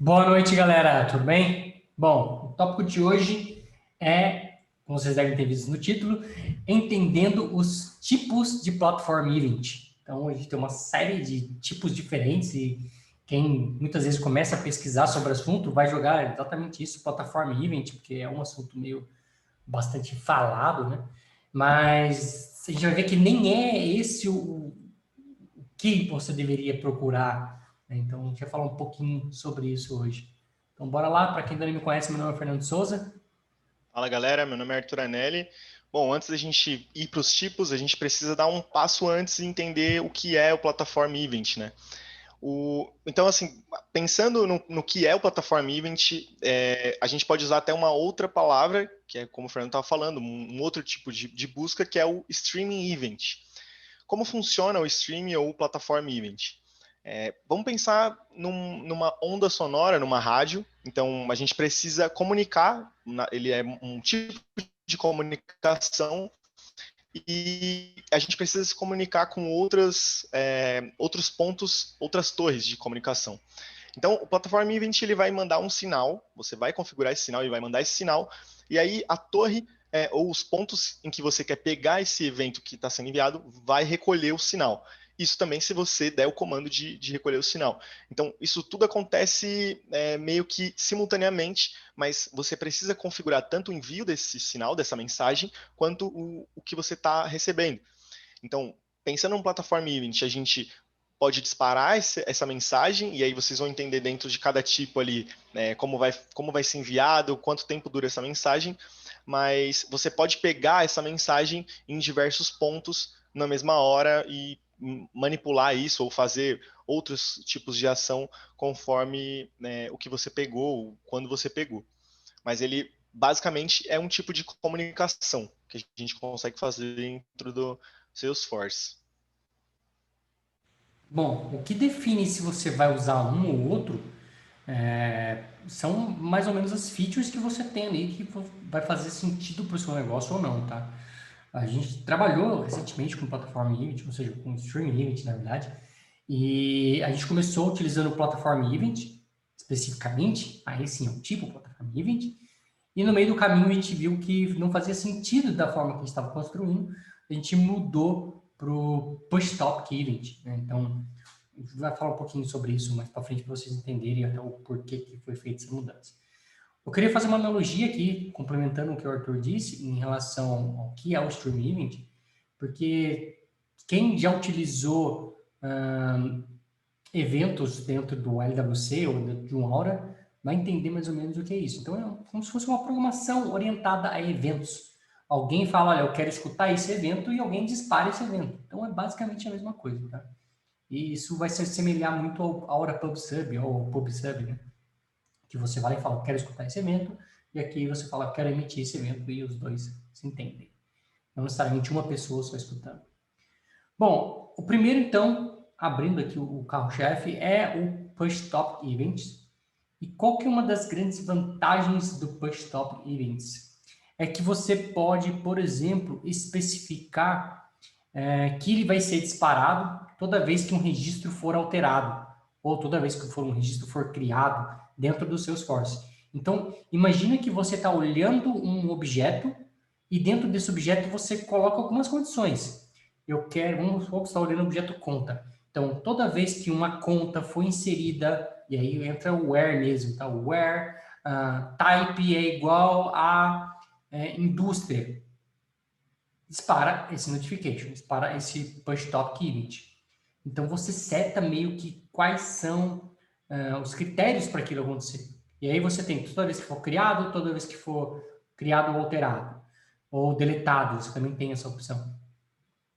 Boa noite, galera. Tudo bem? Bom, o tópico de hoje é, como vocês devem ter visto no título, entendendo os tipos de Platform Event. Então, a gente tem uma série de tipos diferentes e quem muitas vezes começa a pesquisar sobre o assunto vai jogar exatamente isso, Platform Event, porque é um assunto meio bastante falado, né? Mas a gente vai ver que nem é esse o que você deveria procurar, né? Então, a gente vai falar um pouquinho sobre isso hoje. Então, bora lá. Para quem ainda não me conhece, meu nome é Fernando Souza. Fala galera, meu nome é Arthur Anelli. Bom, antes da gente ir para os tipos, a gente precisa dar um passo antes e entender o que é o Platform Event, né? Então, assim, pensando no que é o Platform Event, a gente pode usar até uma outra palavra, que é como o Fernando estava falando, um outro tipo de busca, que é o Streaming Event. Como funciona o Streaming ou o Platform Event? Vamos pensar numa onda sonora, numa rádio. Então, a gente precisa comunicar, ele é um tipo de comunicação e a gente precisa se comunicar com outros pontos, outras torres de comunicação. Então, o Platform Event ele vai mandar um sinal, você vai configurar esse sinal e vai mandar esse sinal, e aí a torre ou os pontos em que você quer pegar esse evento que está sendo enviado vai recolher o sinal. Isso também se você der o comando de recolher o sinal. Então, isso tudo acontece meio que simultaneamente, mas você precisa configurar tanto o envio desse sinal, dessa mensagem, quanto o que você está recebendo. Então, pensando num Platform Event, a gente pode disparar essa mensagem, e aí vocês vão entender dentro de cada tipo ali como vai ser enviado, quanto tempo dura essa mensagem, mas você pode pegar essa mensagem em diversos pontos na mesma hora e manipular isso ou fazer outros tipos de ação conforme o que você pegou, quando você pegou. Mas ele basicamente é um tipo de comunicação que a gente consegue fazer dentro do Salesforce. Bom, o que define se você vai usar um ou outro são mais ou menos as features que você tem ali que vai fazer sentido para o seu negócio ou não, tá? A gente trabalhou recentemente com plataforma Event, ou seja, com Streaming Event, na verdade, e a gente começou utilizando o Platform Event, especificamente, aí sim é um tipo Platform Event, e no meio do caminho a gente viu que não fazia sentido da forma que a gente estava construindo, a gente mudou para o Push Stop Event, né? Então, a gente vai falar um pouquinho sobre isso mais para frente para vocês entenderem até o porquê que foi feita essa mudança. Eu queria fazer uma analogia aqui, complementando o que o Arthur disse, em relação ao que é o Stream Event, porque quem já utilizou eventos dentro do LWC ou dentro de um Aura vai entender mais ou menos o que é isso. Então, é como se fosse uma programação orientada a eventos. Alguém fala, olha, eu quero escutar esse evento e alguém dispara esse evento. Então, é basicamente a mesma coisa, tá? E isso vai se assemelhar muito ao Aura PubSub ou ao PubSub, né? Que você vai e fala, quero escutar esse evento, e aqui você fala, quero emitir esse evento, e os dois se entendem. Não necessariamente uma pessoa só escutando. Bom, o primeiro, então, abrindo aqui o carro-chefe, é o Push Stop Events. E qual que é uma das grandes vantagens do Push Stop Events? É que você pode, por exemplo, especificar que ele vai ser disparado toda vez que um registro for alterado, ou toda vez que um registro for criado dentro do seu Salesforce. Então, imagina que você está olhando um objeto e dentro desse objeto você coloca algumas condições. Eu quero, vamos supor que você está olhando o objeto conta. Então, toda vez que uma conta foi inserida, e aí entra o where mesmo, tá? O where type é igual a indústria, dispara esse notification, dispara esse push top event. Então você seta meio que quais são os critérios para aquilo acontecer. E aí você tem toda vez que for criado, toda vez que for criado ou alterado, ou deletado, você também tem essa opção.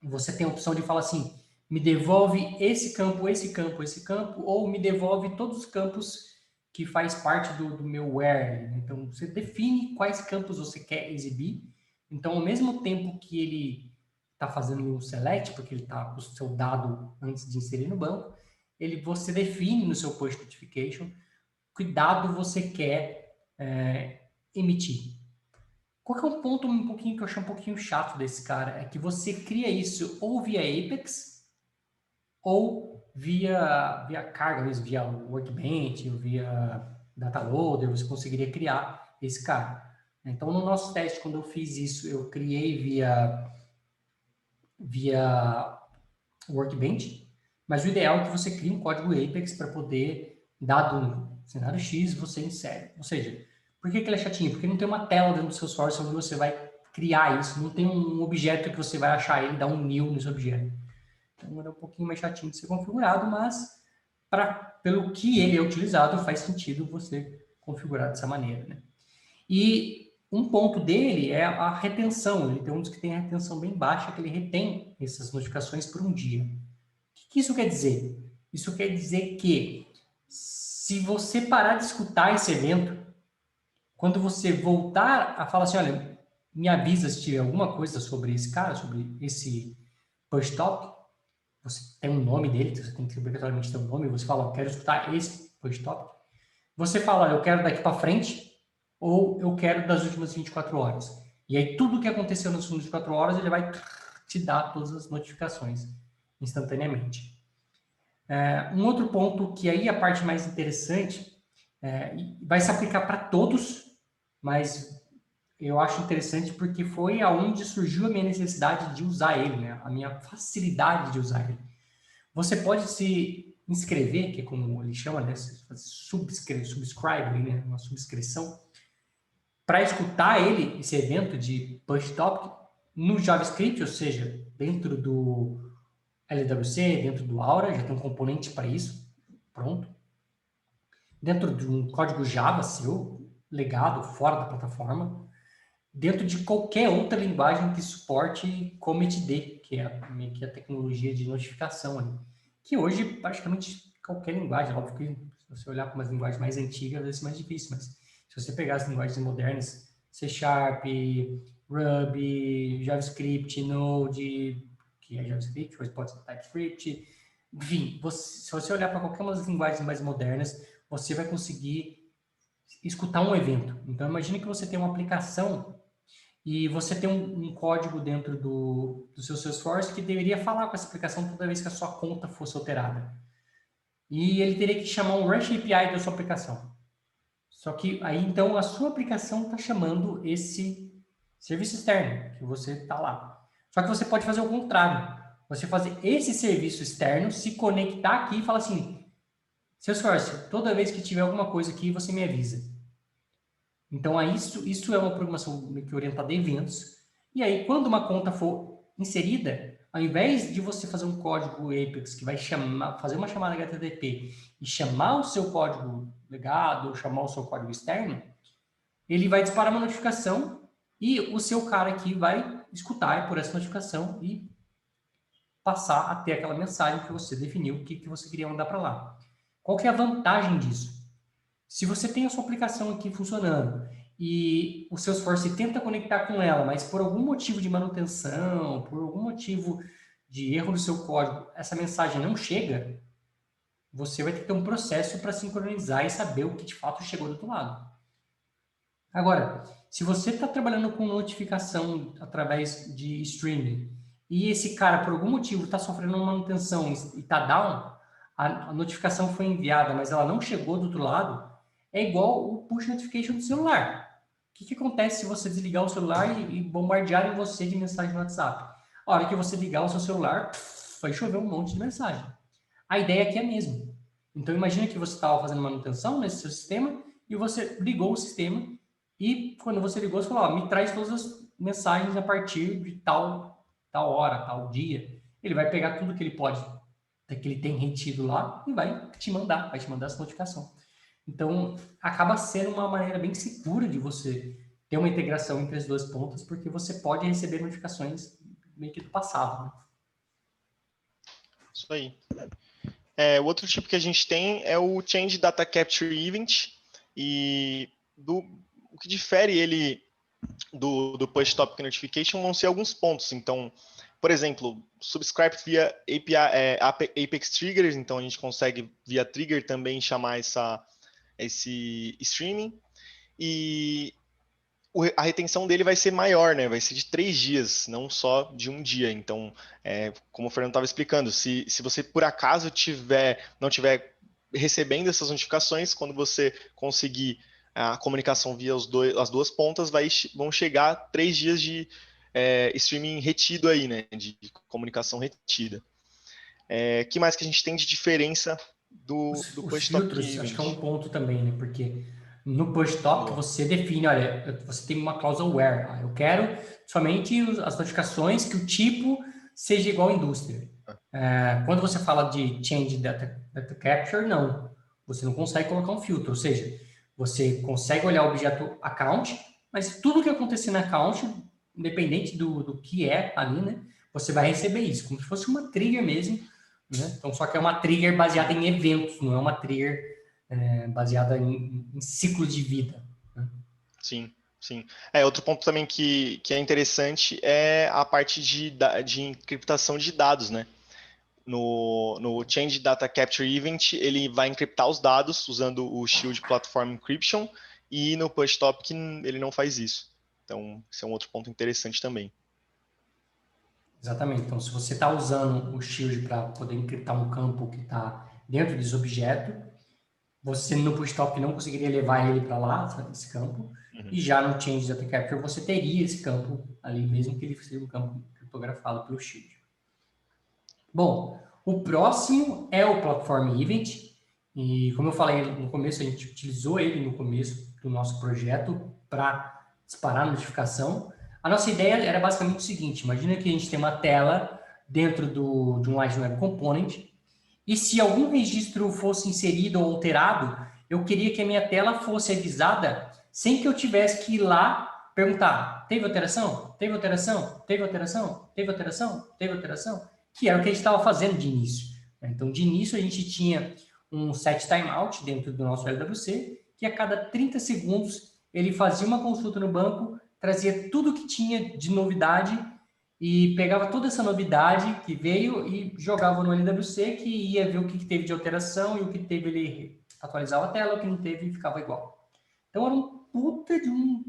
Você tem a opção de falar assim, me devolve esse campo, esse campo, esse campo, ou me devolve todos os campos que faz parte do meu where. Então, você define quais campos você quer exibir. Então, ao mesmo tempo que ele está fazendo um select, porque ele está com o seu dado antes de inserir no banco, você define no seu push notification que dado você quer emitir. Qual que é um ponto um pouquinho que eu achei um pouquinho chato desse cara? É que você cria isso ou via Apex, ou via carga, mesmo, via Workbench, ou via Data Loader, você conseguiria criar esse cara. Então, no nosso teste, quando eu fiz isso, eu criei via Workbench, mas o ideal é que você crie um código Apex para poder, dado um cenário X, você insere. Ou seja, por que ele é chatinho? Porque não tem uma tela dentro do seu source onde você vai criar isso, não tem um objeto que você vai achar ele e dar um new nesse objeto. Então, é um pouquinho mais chatinho de ser configurado, mas pelo que ele é utilizado, faz sentido você configurar dessa maneira, né? E um ponto dele é a retenção. Ele tem um dos que tem a retenção bem baixa, que ele retém essas notificações por um dia. O que isso quer dizer? Isso quer dizer que se você parar de escutar esse evento, quando você voltar a falar assim, olha, me avisa se tiver alguma coisa sobre esse cara, sobre esse push top, você tem um nome dele, você tem que obrigatoriamente ter um nome, você fala, eu quero escutar esse push top. Você fala, eu quero daqui para frente, ou eu quero das últimas 24 horas. E aí, tudo que aconteceu nas últimas 24 horas, ele vai te dar todas as notificações instantaneamente. Um outro ponto que aí é a parte mais interessante, vai se aplicar para todos, mas eu acho interessante porque foi aonde surgiu a minha necessidade de usar ele, né? A minha facilidade de usar ele. Você pode se inscrever, que é como ele chama, né? Subscribe, né? Uma subscrição, para escutar ele, esse evento de push topic, no JavaScript, ou seja, dentro do LWC, dentro do Aura, já tem um componente para isso, pronto. Dentro de um código Java seu, legado, fora da plataforma, dentro de qualquer outra linguagem que suporte commit-d, que é a tecnologia de notificação ali. Que hoje, praticamente qualquer linguagem, óbvio que se você olhar para umas linguagens mais antigas, vai ser mais difícil, mas se você pegar as linguagens modernas, C Sharp, Ruby, JavaScript, Node, que é JavaScript, mas pode ser TypeScript, enfim, se você olhar para qualquer uma das linguagens mais modernas, você vai conseguir escutar um evento. Então, imagine que você tem uma aplicação e você tem um código dentro do seu Salesforce que deveria falar com essa aplicação toda vez que a sua conta fosse alterada. E ele teria que chamar um REST API da sua aplicação. Só que aí, então, a sua aplicação está chamando esse serviço externo que você está lá. Só que você pode fazer o contrário. Você fazer esse serviço externo se conectar aqui e falar assim, Salesforce, toda vez que tiver alguma coisa aqui, você me avisa. Então, isso é uma programação meio que orientada a eventos. E aí, quando uma conta for inserida, ao invés de você fazer um código Apex que vai fazer uma chamada HTTP e chamar o seu código legado ou chamar o seu código externo, ele vai disparar uma notificação e o seu cara aqui vai escutar por essa notificação e passar a ter aquela mensagem que você definiu que você queria mandar para lá. Qual que é a vantagem disso? Se você tem a sua aplicação aqui funcionando e o Salesforce tenta conectar com ela, mas por algum motivo de manutenção, por algum motivo de erro no seu código, essa mensagem não chega, você vai ter que ter um processo para sincronizar e saber o que de fato chegou do outro lado. Agora, se você está trabalhando com notificação através de streaming e esse cara, por algum motivo, está sofrendo uma manutenção e está down, a notificação foi enviada, mas ela não chegou do outro lado, é igual o push notification do celular. O que acontece se você desligar o celular e bombardearem você de mensagem no WhatsApp? A hora que você ligar o seu celular, vai chover um monte de mensagem. A ideia aqui é a mesma. Então, imagina que você estava fazendo manutenção nesse seu sistema e você ligou o sistema e quando você ligou, você falou, ó, me traz todas as mensagens a partir de tal hora, tal dia. Ele vai pegar tudo que ele pode, que ele tem retido lá e vai te mandar essa notificação. Então, acaba sendo uma maneira bem segura de você ter uma integração entre as duas pontas, porque você pode receber notificações meio que do passado, né? Isso aí. O outro tipo que a gente tem é o Change Data Capture Event, e o que difere ele do Push Topic Notification vão ser alguns pontos. Então, por exemplo, subscribe via API, Apex Triggers, então a gente consegue via trigger também chamar esse streaming. E a retenção dele vai ser maior, né? Vai ser de 3 dias, não só de um dia. Então, como o Fernando estava explicando, se você por acaso não tiver recebendo essas notificações, quando você conseguir a comunicação via as duas pontas, vão chegar 3 dias de streaming retido aí, né? De comunicação retida. Que mais que a gente tem de diferença do Os Push Top filtros, acho que é um Event? ponto também, né? Porque no push top Boa. você define, olha, você tem uma cláusula where. Eu quero somente as notificações que o tipo seja igual à indústria. Quando você fala de change data capture, não. Você não consegue colocar um filtro. Ou seja, você consegue olhar o objeto account, mas tudo que acontecer na account, independente do que é ali, né? Você vai receber isso, como se fosse uma trigger mesmo, né? Então, só que é uma trigger baseada em eventos, não é uma trigger baseada em ciclo de vida. Né? Sim, sim. Outro ponto também que é interessante é a parte de encriptação de dados, né? No Change Data Capture Event, ele vai encriptar os dados usando o Shield Platform Encryption, e no Push Topic ele não faz isso. Então, esse é um outro ponto interessante também. Exatamente. Então, se você está usando o Shield para poder encriptar um campo que está dentro desse objeto, você no push-top não conseguiria levar ele para lá, esse campo, Uhum. e já no Change Data Capture você teria esse campo ali, mesmo que ele seja um campo criptografado pelo Shield. Bom, o próximo é o Platform Event, e como eu falei no começo, a gente utilizou ele no começo do nosso projeto para disparar a notificação. A nossa ideia era basicamente o seguinte, imagina que a gente tem uma tela dentro de um Lightning Web Component, e se algum registro fosse inserido ou alterado, eu queria que a minha tela fosse avisada sem que eu tivesse que ir lá perguntar, teve alteração? Teve alteração? Teve alteração? Teve alteração? Teve alteração? Que era o que a gente estava fazendo de início. Então, de início, a gente tinha um set timeout dentro do nosso LWC, que a cada 30 segundos ele fazia uma consulta no banco, trazia tudo que tinha de novidade e pegava toda essa novidade que veio e jogava no LWC, que ia ver o que teve de alteração, e o que teve ele atualizava a tela, o que não teve ficava igual. Então era um puta de um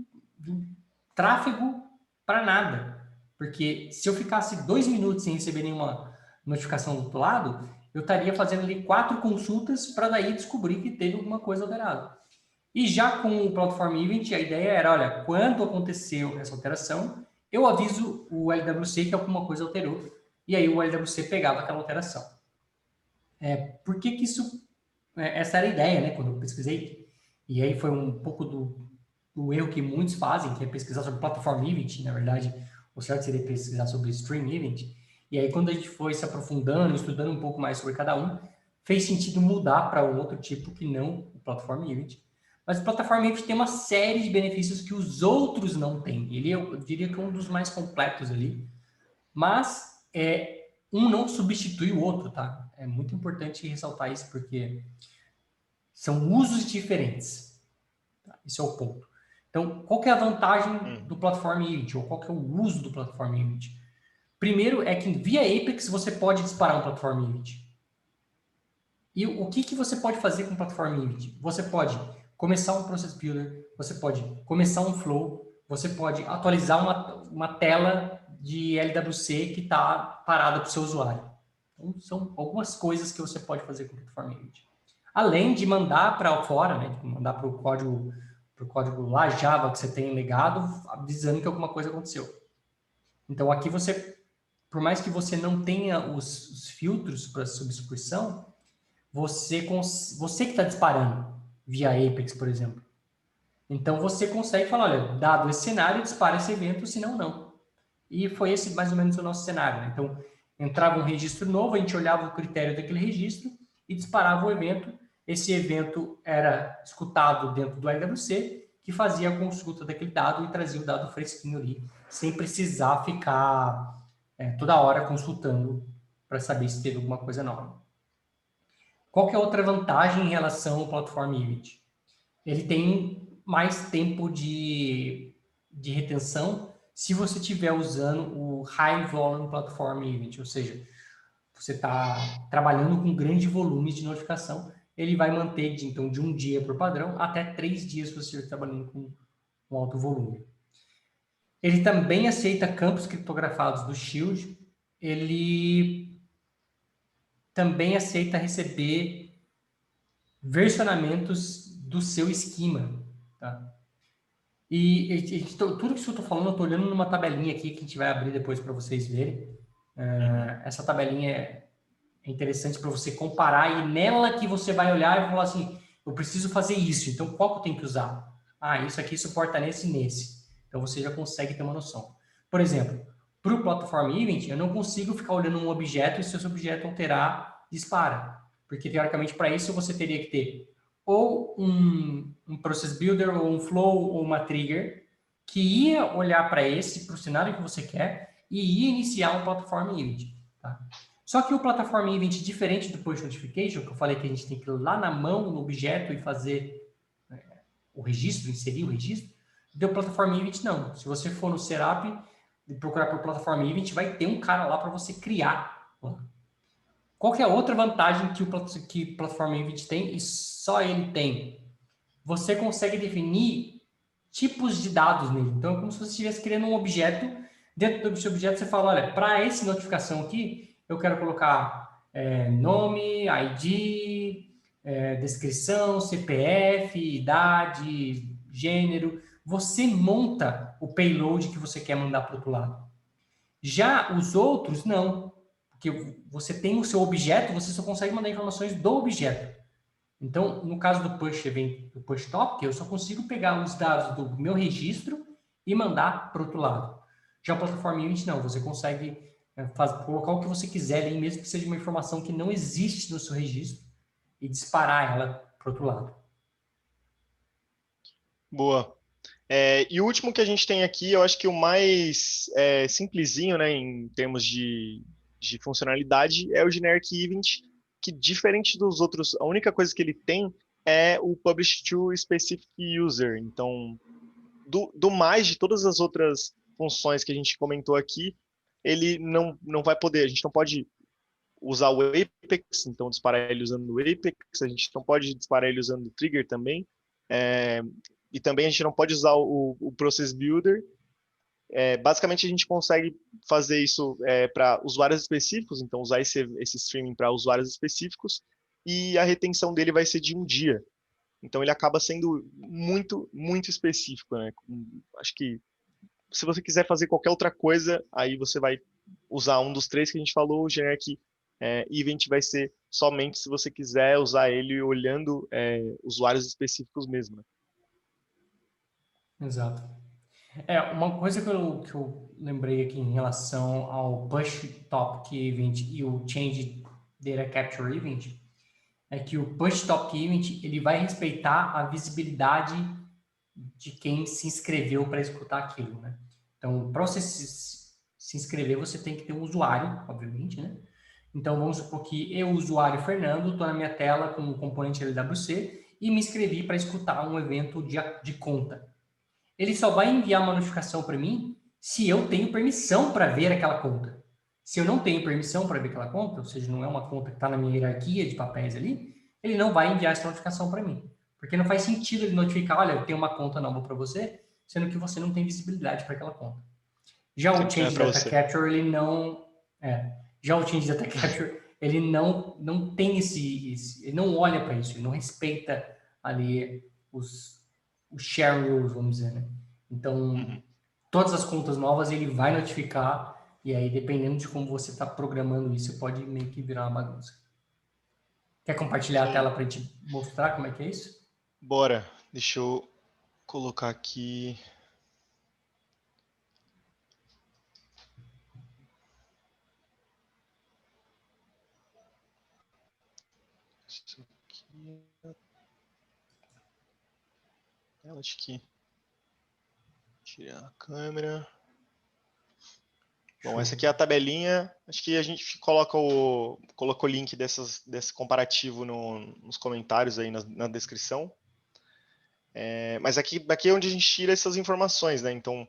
tráfego para nada. Porque se eu ficasse 2 minutos sem receber nenhuma notificação do outro lado, eu estaria fazendo ali 4 consultas para daí descobrir que teve alguma coisa alterada. E já com o Platform Event, a ideia era, olha, quando aconteceu essa alteração, eu aviso o LWC que alguma coisa alterou, e aí o LWC pegava aquela alteração. Por que que isso... Essa era a ideia, né, quando eu pesquisei. E aí foi um pouco do erro que muitos fazem, que é pesquisar sobre Platform Event, na verdade, o certo seria pesquisar sobre Stream Event. E aí quando a gente foi se aprofundando, estudando um pouco mais sobre cada um, fez sentido mudar para um outro tipo que não o Platform Event. Mas o Platform Event tem uma série de benefícios que os outros não têm. Ele, eu diria que é um dos mais completos ali. Mas um não substitui o outro, tá? É muito importante ressaltar isso, porque são usos diferentes. Tá? Esse é o ponto. Então, qual que é a vantagem do Platform Event? Ou qual que é o uso do Platform Event? Primeiro é que via Apex você pode disparar um Platform Event. E o que você pode fazer com o Platform Event? Você pode começar um Process Builder, você pode começar um Flow, você pode atualizar uma tela de LWC que está parada para o seu usuário. Então, são algumas coisas que você pode fazer com o Platform Event. Além de mandar para fora, né, de mandar para o código lá Java que você tem legado, avisando que alguma coisa aconteceu. Então, aqui você, por mais que você não tenha os filtros para substituição, você que está disparando via Apex, por exemplo. Então, você consegue falar, olha, dado esse cenário, dispara esse evento, senão não. E foi esse mais ou menos o nosso cenário. Né? Então, entrava um registro novo, a gente olhava o critério daquele registro e disparava o evento. Esse evento era escutado dentro do LWC, que fazia a consulta daquele dado e trazia o dado fresquinho ali, sem precisar ficar toda hora consultando para saber se teve alguma coisa nova. Qual que é a outra vantagem em relação ao Platform Event? Ele tem mais tempo de retenção se você estiver usando o High Volume Platform Event, ou seja, você está trabalhando com grande volume de notificação, ele vai manter então de um dia por padrão até 3 dias se você estiver trabalhando com alto volume. Ele também aceita campos criptografados do Shield. Ele também aceita receber versionamentos do seu esquema, tá? Tudo isso que eu estou falando, eu estou olhando numa tabelinha aqui que a gente vai abrir depois para vocês verem. Essa tabelinha é interessante para você comparar e nela que você vai olhar e falar assim, eu preciso fazer isso, então qual que eu tenho que usar? Ah, isso aqui suporta nesse e nesse. Então você já consegue ter uma noção. Por exemplo, para o Platform Event, eu não consigo ficar olhando um objeto e se esse objeto alterar, dispara. Porque teoricamente para isso você teria que ter ou um Process Builder, ou um Flow, ou uma Trigger, que ia olhar para o cenário que você quer, e ia iniciar um Platform Event. Tá? Só que o Platform Event, diferente do Push Notification, que eu falei que a gente tem que ir lá na mão, no objeto, e fazer o registro, inserir o registro, do Platform Event não. Se você for no Setup e procurar por Platform Event, vai ter um cara lá para você criar. Qual que é a outra vantagem que o Platform Event tem, e só ele tem? Você consegue definir tipos de dados nele. Então, é como se você estivesse criando um objeto. Dentro do seu objeto, você fala, olha, para essa notificação aqui, eu quero colocar nome, ID, descrição, CPF, idade, gênero. Você monta o payload que você quer mandar para o outro lado. Já os outros, não. Porque você tem o seu objeto, você só consegue mandar informações do objeto. Então, no caso do push event, do push topic, eu só consigo pegar os dados do meu registro e mandar para o outro lado. Já a plataforma Event, não. Você consegue colocar o que você quiser ali, mesmo que seja uma informação que não existe no seu registro, e disparar ela para o outro lado. Boa. E o último que a gente tem aqui, eu acho que o mais simplesinho, né, em termos de funcionalidade, é o Generic Event, que diferente dos outros, a única coisa que ele tem é o Publish to Specific User. Então, do mais de todas as outras funções que a gente comentou aqui, ele não vai poder, a gente não pode usar o Apex, então disparar ele usando o Apex, a gente não pode disparar ele usando o Trigger também, e também a gente não pode usar o Process Builder. Basicamente, a gente consegue fazer isso para usuários específicos, então usar esse streaming para usuários específicos, e a retenção dele vai ser de um dia. Então, ele acaba sendo muito, muito específico, né? Acho que se você quiser fazer qualquer outra coisa, aí você vai usar um dos três que a gente falou, o Generic Event vai ser somente se você quiser usar ele olhando usuários específicos mesmo, né? Exato. Uma coisa que eu lembrei aqui em relação ao Push Topic Event e o Change Data Capture Event é que o Push Topic Event ele vai respeitar a visibilidade de quem se inscreveu para escutar aquilo, né? Então, para você se inscrever, você tem que ter um usuário, obviamente, né? Então, vamos supor que eu, usuário Fernando, estou na minha tela com o componente LWC e me inscrevi para escutar um evento de conta. Ele só vai enviar uma notificação para mim se eu tenho permissão para ver aquela conta. Se eu não tenho permissão para ver aquela conta, ou seja, não é uma conta que está na minha hierarquia de papéis ali, ele não vai enviar essa notificação para mim. Porque não faz sentido ele notificar, olha, eu tenho uma conta nova para você, sendo que você não tem visibilidade para aquela conta. Já o Sempre não é Change para Data você. Capture, ele não... já o Change Data Capture, ele não tem ele não olha para isso, ele não respeita ali os share rules, vamos dizer, né? Então, Uhum. todas as contas novas ele vai notificar, e aí, dependendo de como você está programando isso, pode meio que virar uma bagunça. Quer compartilhar a Sim, tela para a gente mostrar como é que é isso? bora. Deixa eu colocar aqui. Isso aqui. Acho que tirar a câmera. Bom, essa Show. aqui é a tabelinha. Acho que a gente coloca o link desse comparativo nos comentários aí na descrição. Mas aqui é onde a gente tira essas informações, né? Então,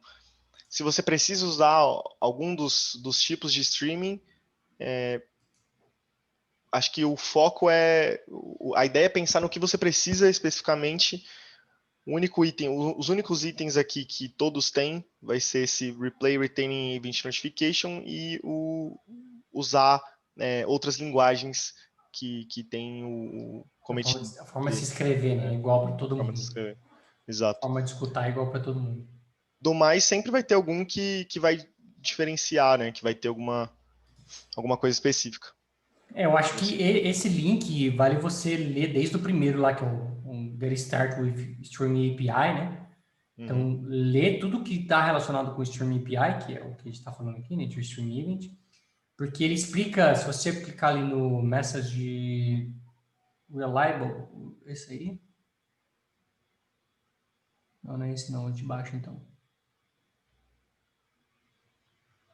se você precisa usar algum dos tipos de streaming, acho que o foco a ideia é pensar no que você precisa especificamente O único item, os únicos itens aqui que todos têm vai ser esse Replay Retaining Event Notification e usar outras linguagens que tem o commit. A forma de se escrever, né? É igual para todo Forma de mundo. escrever. A Exato. forma de escutar é igual para todo mundo. Do mais, sempre vai ter algum que vai diferenciar, né? Que vai ter alguma coisa específica. Eu acho que esse link vale você ler desde o primeiro lá, que é o Get Start with Streaming API, né? Então, lê tudo que está relacionado com o Streaming API, que é o que a gente está falando aqui, né? De Streaming Event, porque ele explica, se você clicar ali no Message Reliable, esse aí. Não, não é esse não, é de baixo então.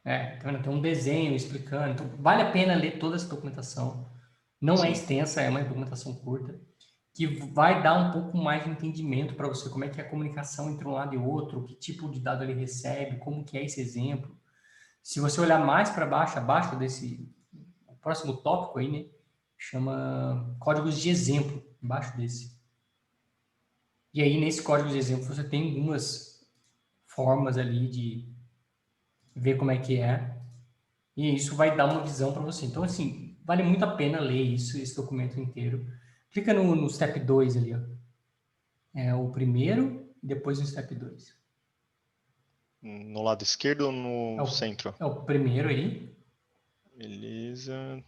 Tá vendo? Tem um desenho explicando. Então, vale a pena ler toda essa documentação. Não é extensa, é uma documentação curta, que vai dar um pouco mais de entendimento para você, como é que é a comunicação entre um lado e outro, que tipo de dado ele recebe, como que é esse exemplo. Se você olhar mais para baixo, abaixo desse, o próximo tópico aí, né, chama códigos de exemplo, embaixo desse. E aí, nesse código de exemplo, você tem algumas formas ali de ver como é que é, e isso vai dar uma visão para você. Então, assim, vale muito a pena ler isso, esse documento inteiro. Clica no step 2 ali, ó. É o primeiro, e depois no step 2. No lado esquerdo ou no centro? É o primeiro aí. Beleza.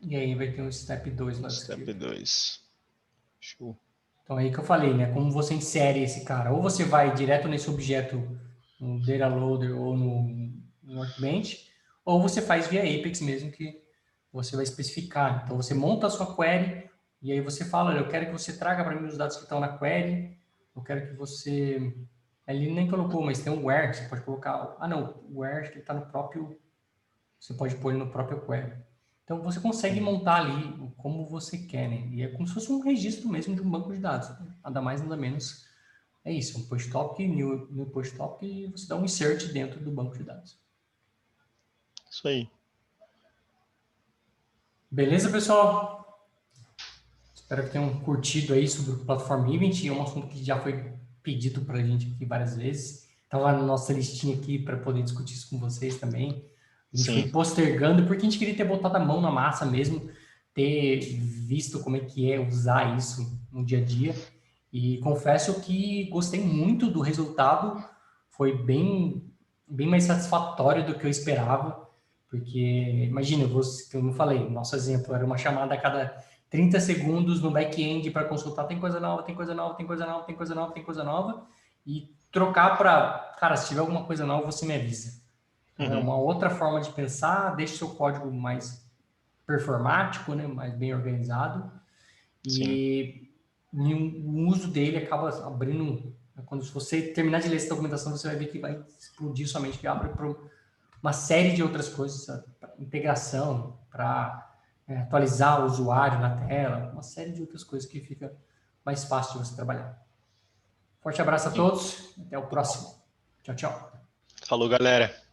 E aí vai ter um step 2 lá Step esquerdo. 2. Show. Então, aí que eu falei, né? Como você insere esse cara. Ou você vai direto nesse objeto, no Data Loader ou no Workbench, ou você faz via Apex mesmo, que você vai especificar. Então, você monta a sua query, e aí você fala, olha, eu quero que você traga para mim os dados que estão na query, eu quero que você... Ele nem colocou, mas tem um where, você pode colocar... Ah, não, o where que está no próprio... Você pode pôr ele no próprio query. Então, você consegue montar ali como você quer, né? E é como se fosse um registro mesmo de um banco de dados. Nada mais, nada menos. É isso, um push topic, new push topic, e você dá um insert dentro do banco de dados. Isso aí. Beleza, pessoal? Espero que tenham curtido aí sobre o Platform Event. É um assunto que já foi pedido para a gente aqui várias vezes. Estava na nossa listinha aqui para poder discutir isso com vocês também. A gente foi postergando, porque a gente queria ter botado a mão na massa mesmo, ter visto como é que é usar isso no dia a dia. E confesso que gostei muito do resultado, foi bem mais satisfatório do que eu esperava, porque, imagina, como eu falei, nosso exemplo era uma chamada a cada 30 segundos no back-end para consultar, tem coisa nova, tem coisa nova, tem coisa nova, tem coisa nova, tem coisa nova, e trocar para, cara, se tiver alguma coisa nova, você me avisa. Então, é uma outra forma de pensar, deixa o seu código mais performático, né, mais bem organizado, e o uso dele acaba abrindo, quando você terminar de ler essa documentação, você vai ver que vai explodir sua mente, que abre para uma série de outras coisas, para integração, para atualizar o usuário na tela, uma série de outras coisas que fica mais fácil de você trabalhar. Forte abraço a todos, até o próximo. Tchau, tchau. Falou, galera.